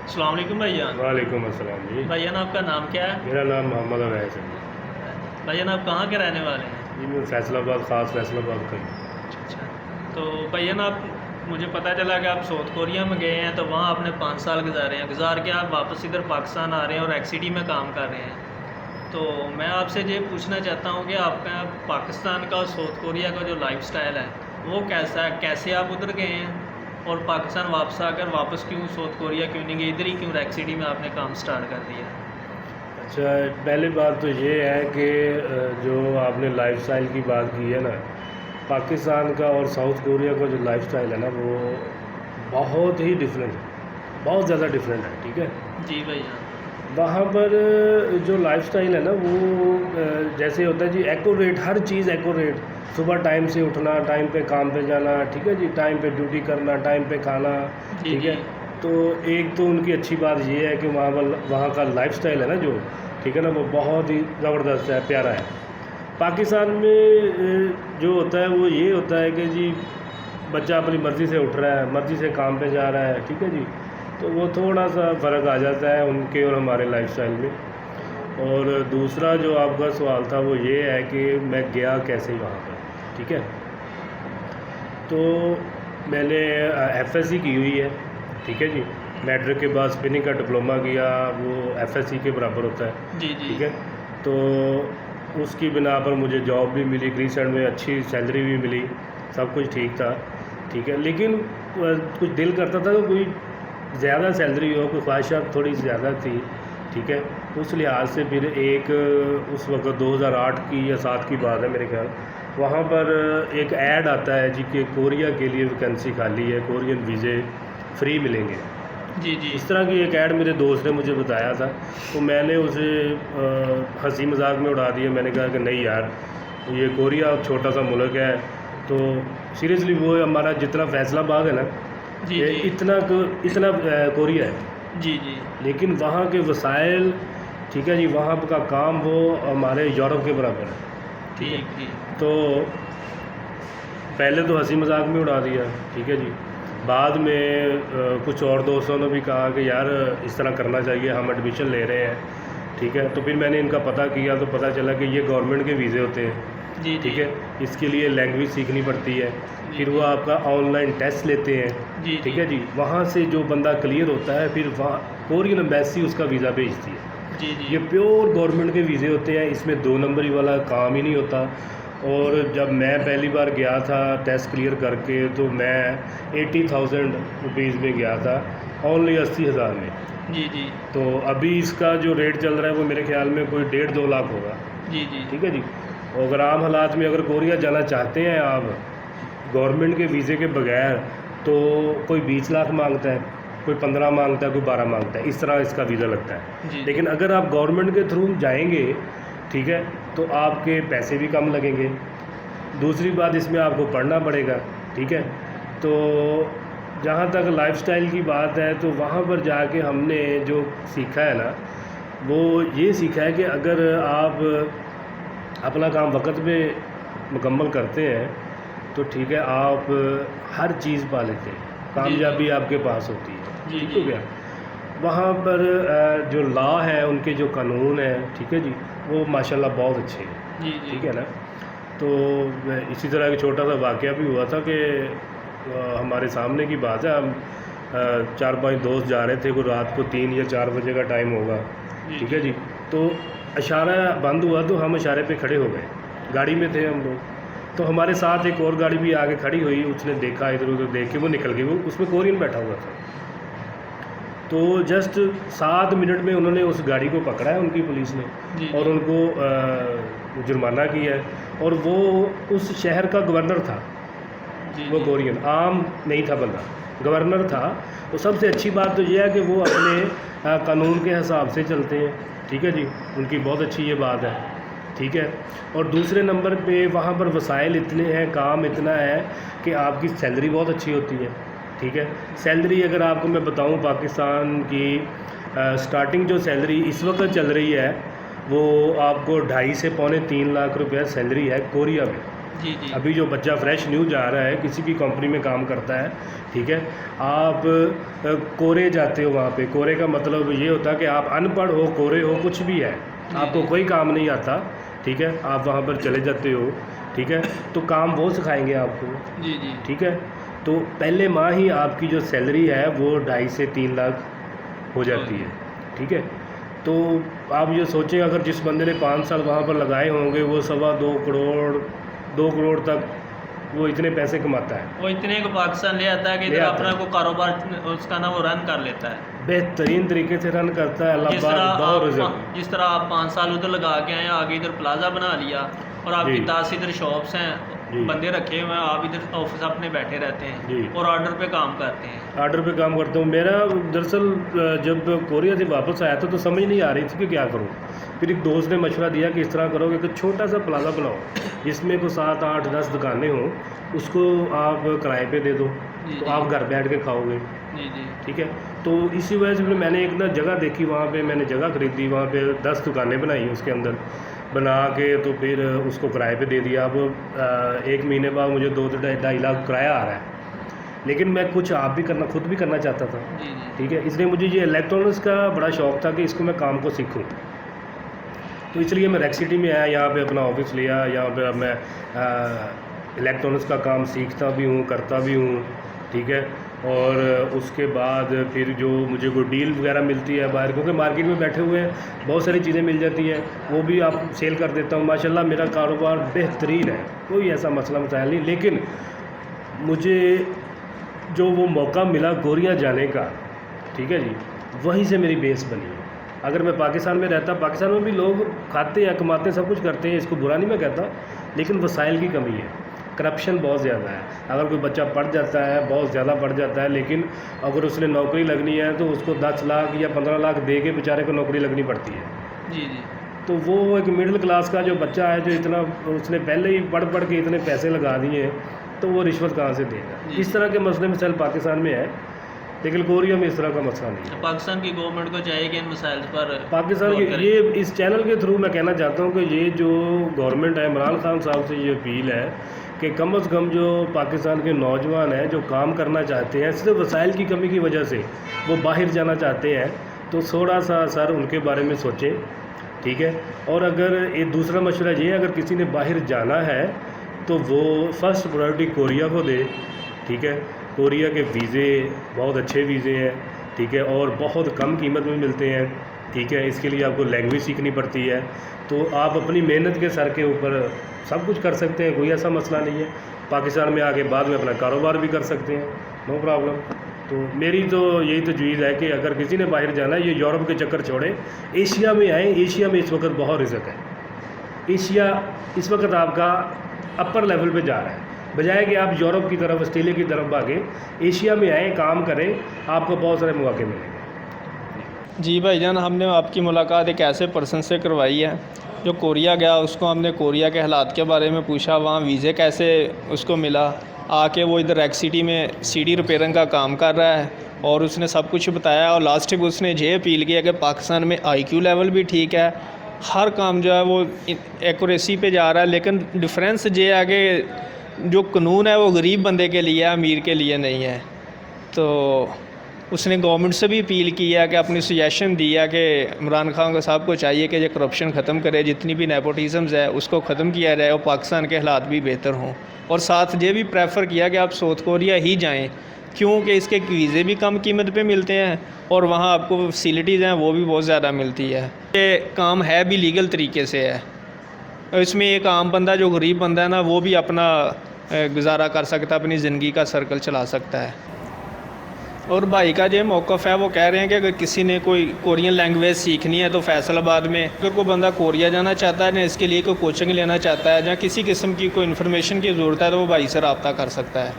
अस्सलाम वालेकुम भैया। वालेकुम अस्सलाम जी। भैया आपका नाम क्या है? मेरा नाम मोहम्मद अवैस है जी। भैया आप कहाँ के रहने वाले हैं? जी मैं फैसलाबाद ख़ास फैसलाबाद का ही। अच्छा अच्छा। तो भैया आप, मुझे पता चला कि आप साउथ कोरिया में गए हैं, तो वहाँ आपने 5 साल गुजारे हैं, गुजार के आप वापस इधर पाकिस्तान आ रहे हैं और एक्सिटी में काम कर रहे हैं। तो मैं आपसे ये पूछना चाहता हूँ कि आपका पाकिस्तान का और साउथ कोरिया का जो लाइफस्टाइल है वो कैसा है, कैसे आप उधर गए हैं, और पाकिस्तान वापस आकर वापस क्यों साउथ कोरिया क्यों नहीं गए, इधर ही क्यों एक्सिटी में आपने काम स्टार्ट कर दिया? अच्छा, पहली बात तो ये है कि जो आपने लाइफस्टाइल की बात की है ना, पाकिस्तान का और साउथ कोरिया का जो लाइफस्टाइल है ना वो बहुत ही डिफरेंट है, बहुत ज़्यादा डिफरेंट है। ठीक है, जी भैया। वहाँ पर जो लाइफस्टाइल है ना वो जैसे होता है जी, एक्यूरेट, हर चीज़ एक्यूरेट। सुबह टाइम से उठना, टाइम पे काम पे जाना, ठीक है जी, टाइम पे ड्यूटी करना, टाइम पे खाना। जी ठीक जी। है, तो एक तो उनकी अच्छी बात ये है कि वहाँ का लाइफस्टाइल है ना जो, ठीक है ना, वो बहुत ही ज़बरदस्त है, प्यारा है। पाकिस्तान में जो होता है वो ये होता है कि जी बच्चा अपनी मर्ज़ी से उठ रहा है, मर्ज़ी से काम पे जा रहा है, ठीक है जी। तो वो थोड़ा सा फ़र्क आ जाता है उनके और हमारे लाइफस्टाइल में। और दूसरा जो आपका सवाल था वो ये है कि मैं गया कैसे वहाँ पर। ठीक है, तो मैंने एफएससी की हुई है। ठीक है जी, मैट्रिक के बाद स्पिनिंग का डिप्लोमा किया, वो एफएससी के बराबर होता है। जी जी। ठीक है, तो उसकी बिना पर मुझे जॉब भी मिली, क्रीसेंट में अच्छी सैलरी भी मिली, सब कुछ ठीक था। ठीक है, लेकिन कुछ दिल करता था कि कोई ज़्यादा सैलरी हो, कोई ख्वाहिशात थोड़ी ज़्यादा थी। ठीक है, उस लिहाज से फिर एक उस वक्त 2008 की या 7 की बात है मेरे ख्याल, वहाँ पर एक ऐड आता है जी कि कोरिया के लिए वैकेंसी खाली है, कोरियन वीज़े फ्री मिलेंगे। जी जी। इस तरह की एक ऐड मेरे दोस्त ने मुझे बताया था, तो मैंने उसे हंसी मजाक में उड़ा दिया। मैंने कहा कि नहीं यार, ये कोरिया छोटा सा मुल्क है, तो सीरियसली वो हमारा जितना फैसलाबाद है ना, जी ये जी। इतना कोरिया है, जी जी। लेकिन वहाँ के वसाइल, ठीक है जी, वहाँ का काम वो हमारे यूरोप के बराबर है। ठीक है, ठीक ठीक। तो पहले तो हंसी मजाक में उड़ा दिया। ठीक है जी, बाद में कुछ और दोस्तों ने भी कहा कि यार इस तरह करना चाहिए, हम एडमिशन ले रहे हैं। ठीक है, तो फिर मैंने इनका पता किया तो पता चला कि ये गवर्नमेंट के वीज़े होते हैं। जी जी। ठीक है, इसके लिए लैंग्वेज सीखनी पड़ती है, जी फिर जी। वो आपका ऑनलाइन टेस्ट लेते हैं। जी ठीक जी। है जी, वहाँ से जो बंदा क्लियर होता है फिर वहाँ कोरियन एम्बेसी उसका वीज़ा भेजती है। जी ये जी। प्योर गवर्नमेंट के वीज़े होते हैं, इसमें 2 नंबरी वाला काम ही नहीं होता। और जब मैं पहली बार गया था टेस्ट क्लियर करके, तो मैं 80,000 रुपीज़ में गया था, ओनली 80,000 में। जी जी। तो अभी इसका जो रेट चल रहा है वो मेरे ख्याल में कोई 1.5-2 लाख होगा। जी जी। ठीक है जी, और अगर आम हालात में अगर कोरिया जाना चाहते हैं आप गवर्नमेंट के वीज़े के बगैर, तो कोई 20 लाख मांगता है, कोई 15 मांगता है, कोई 12 मांगता है, इस तरह इसका वीज़ा लगता है। जी। लेकिन अगर आप गवर्नमेंट के थ्रू जाएंगे, ठीक है, तो आपके पैसे भी कम लगेंगे। दूसरी बात, इसमें आपको पढ़ना पड़ेगा। ठीक है, तो जहाँ तक लाइफस्टाइल की बात है, तो वहाँ पर जाके हमने जो सीखा है ना, वो ये सीखा है कि अगर आप अपना काम वक्त पे मुकम्मल करते हैं तो ठीक है, आप हर चीज़ पा लेते हैं, कामयाबी आपके पास होती है। जी ठीक जी। हो गया, वहाँ पर जो लॉ है, उनके जो कानून हैं, ठीक है जी, वो माशाल्लाह बहुत अच्छे हैं। जी जी। ठीक है ना, तो इसी तरह एक छोटा सा वाक़या भी हुआ था कि हमारे सामने की बात है, हम 4-5 दोस्त जा रहे थे, कोई रात को 3 या 4 बजे का टाइम होगा। जी ठीक जी। है जी, तो इशारा बंद हुआ तो हम इशारे पे खड़े हो गए, गाड़ी में थे हम लोग। तो हमारे साथ एक और गाड़ी भी आगे खड़ी हुई, उसने देखा, इधर उधर देख के वो निकल गई, वो उसमें कोरियन बैठा हुआ था। तो जस्ट 7 मिनट में उन्होंने उस गाड़ी को पकड़ा है उनकी पुलिस ने, जी और जी। उनको जुर्माना किया है। और वो उस शहर का गवर्नर था, जी वो जी। कोरियन आम नहीं था बंदा, गवर्नर था। तो सबसे अच्छी बात तो ये है कि वो अपने कानून के हिसाब से चलते हैं। ठीक है जी, उनकी बहुत अच्छी ये बात है। ठीक है, और दूसरे नंबर पे वहाँ पर वसाइल इतने हैं, काम इतना है कि आपकी सैलरी बहुत अच्छी होती है। ठीक है, सैलरी अगर आपको मैं बताऊँ, पाकिस्तान की स्टार्टिंग जो सैलरी इस वक्त चल रही है वो आपको 2.5 से 3.25 लाख रुपया सैलरी है कोरिया में। जी जी अभी जो बच्चा फ्रेश न्यू जा रहा है, किसी भी कंपनी में काम करता है, ठीक है, आप कोरे जाते हो वहाँ पे। कोरे का मतलब ये होता है कि आप अनपढ़ हो, कोरे हो, कुछ भी है, आपको जी कोई काम नहीं आता, ठीक है, आप वहाँ पर चले जाते हो, ठीक है, तो काम वो सिखाएंगे आपको, जी जी ठीक है। तो पहले माह ही आपकी जो सैलरी है वो 2.5 से 3 लाख हो जाती है, ठीक है। तो आप ये सोचें, अगर जिस बंदे ने 5 साल वहाँ पर लगाए होंगे, वो 2 करोड़ तक वो इतने पैसे कमाता है, वो इतने को पाकिस्तान ले आता है कि ले इधर आता अपना है। को कारोबार उसका ना वो रन कर लेता है। बेहतरीन तरीके से रन करता है, अल्लाह जिस पाक तरह बहुत आप रिजल्ट। जिस तरह आप 5 साल उधर लगा के आए, आगे इधर प्लाजा बना लिया और आपकी जी 10 इधर शॉप्स हैं, जी बंदे रखे हुए हैं, आप इधर ऑफिस अपने बैठे रहते जी। हैं और ऑर्डर पे काम करते हैं। आर्डर पे काम करता हूँ। मेरा दरअसल जब कोरिया से वापस आया था तो समझ नहीं आ रही थी कि क्या करूँ। फिर एक दोस्त ने मशवरा दिया कि इस तरह करो कि एक छोटा सा प्लाजा बनाओ, जिसमें को 7, 8, 10 दुकानें हों, उसको आप किराए पे दे दो, जी तो जी आप घर बैठ के खाओगे, जी जी ठीक है। तो इसी वजह से फिर मैंने एक ना जगह देखी, वहाँ पे मैंने जगह खरीदी, वहाँ पे 10 दुकानें बनाई उसके अंदर बना के, तो फिर उसको किराए पे दे दिया। अब 1 महीने बाद मुझे 2-2.5 लाख किराया आ रहा है, लेकिन मैं कुछ खुद भी करना चाहता था, जी जी ठीक है। इसलिए मुझे ये इलेक्ट्रॉनिक्स का बड़ा शौक़ था कि इसको मैं काम को सीखूं, तो इसलिए मैं रेक्स सिटी में आया, यहाँ पे अपना ऑफिस लिया। यहाँ पे अब मैं इलेक्ट्रॉनिक्स का काम सीखता भी हूँ, करता भी हूँ, ठीक है। और उसके बाद फिर जो मुझे कोई डील वगैरह मिलती है बाहर, क्योंकि मार्केट में बैठे हुए हैं, बहुत सारी चीज़ें मिल जाती हैं, वो भी आप सेल कर देता हूँ। माशाल्लाह मेरा कारोबार बेहतरीन है, कोई ऐसा मसला मसाइल नहीं। लेकिन मुझे जो वो मौका मिला कोरिया जाने का, ठीक है जी, वहीं से मेरी बेस बनी है। अगर मैं पाकिस्तान में रहता, पाकिस्तान में भी लोग खाते हैं, कमाते हैं, सब कुछ करते हैं, इसको बुरा नहीं मैं कहता, लेकिन वसाइल की कमी है, करप्शन बहुत ज़्यादा है। अगर कोई बच्चा पढ़ जाता है, बहुत ज़्यादा पढ़ जाता है, लेकिन अगर उसने नौकरी लगनी है तो उसको 10 लाख या 15 लाख दे के बेचारे को नौकरी लगनी पड़ती है। जी जी तो वो एक मिडिल क्लास का जो बच्चा है, जो इतना उसने पहले ही पढ़ पढ़ के इतने पैसे लगा दिए हैं, तो वो रिश्वत कहाँ से देगा। जी। इस तरह के मसले मसाइल पाकिस्तान में है, लेकिन कोरिया में इस तरह का मसला नहीं है। पाकिस्तान की गवर्नमेंट को चाहिए कि इन मसाइल पर पाकिस्तान गौर के करे। ये इस चैनल के थ्रू मैं कहना चाहता हूँ कि ये जो गवर्नमेंट है, इमरान खान साहब से ये अपील है कि कम से कम जो पाकिस्तान के नौजवान हैं जो काम करना चाहते हैं, सिर्फ वसाइल की कमी की वजह से वो बाहर जाना चाहते हैं, तो थोड़ा सा सर उनके बारे में सोचें, ठीक है। और अगर ये दूसरा मशवरा ये है, अगर किसी ने बाहर जाना है तो वो फर्स्ट प्रायोरिटी कोरिया को दे, ठीक है। कोरिया के वीज़े बहुत अच्छे वीज़े हैं, ठीक है, और बहुत कम कीमत में मिलते हैं, ठीक है। इसके लिए आपको लैंग्वेज सीखनी पड़ती है, तो आप अपनी मेहनत के सर के ऊपर सब कुछ कर सकते हैं, कोई ऐसा मसला नहीं है। पाकिस्तान में आके बाद में अपना कारोबार भी कर सकते हैं, नो प्रॉब्लम। तो मेरी तो यही तजवीज़ है कि अगर किसी ने बाहर जाना है, ये यूरोप के चक्कर छोड़े, एशिया में आए। एशिया में इस वक्त बहुत रिस्क है। एशिया इस वक्त आपका अपर लेवल पे जा रहा है, बजाय कि आप यूरोप की तरफ, ऑस्ट्रेलिया की तरफ भागे, एशिया में आए, काम करें, आपको बहुत सारे मौके मिलेंगे। जी भाईजान, हमने आपकी मुलाकात एक ऐसे पर्सन से करवाई है जो कोरिया गया। उसको हमने कोरिया के हालात के बारे में पूछा, वहाँ वीज़े कैसे उसको मिला, आके वो इधर रेक्स सिटी में सीडी रिपेयरिंग का काम कर रहा है, और उसने सब कुछ बताया। और लास्ट में उसने ये अपील किया कि पाकिस्तान में IQ लेवल भी ठीक है, हर काम जो है वो एक्यूरेसी पे जा रहा है, लेकिन डिफरेंस ये है कि जो कानून है वो गरीब बंदे के लिए है, अमीर के लिए नहीं है। तो उसने गवर्नमेंट से भी अपील किया कि अपनी सजेशन दिया कि इमरान खान साहब को चाहिए कि ये करप्शन ख़त्म करे, जितनी भी नेपोटिज़म्स है उसको ख़त्म किया जाए और पाकिस्तान के हालात भी बेहतर हों। और साथ ये भी प्रेफर किया कि आप साउथ कोरिया ही जाएं, क्योंकि इसके वीज़े भी कम कीमत पे मिलते हैं और वहाँ आपको फैसिलिटीज़ हैं वो भी बहुत ज़्यादा मिलती है। ये काम है भी लीगल तरीके से है। इसमें एक आम बंदा जो गरीब बंदा है ना, वो भी अपना गुजारा कर सकता है, अपनी ज़िंदगी का सर्कल चला सकता है। और भाई का जो मौक़िफ़ है वो कह रहे हैं कि अगर किसी ने कोई कोरियन लैंग्वेज सीखनी है तो फैसलाबाद में अगर कोई बंदा कोरिया जाना चाहता है, या इसके लिए कोई कोचिंग लेना चाहता है, या किसी किस्म की कोई इन्फॉर्मेशन की ज़रूरत है, तो वो भाई से रब्ता कर सकता है।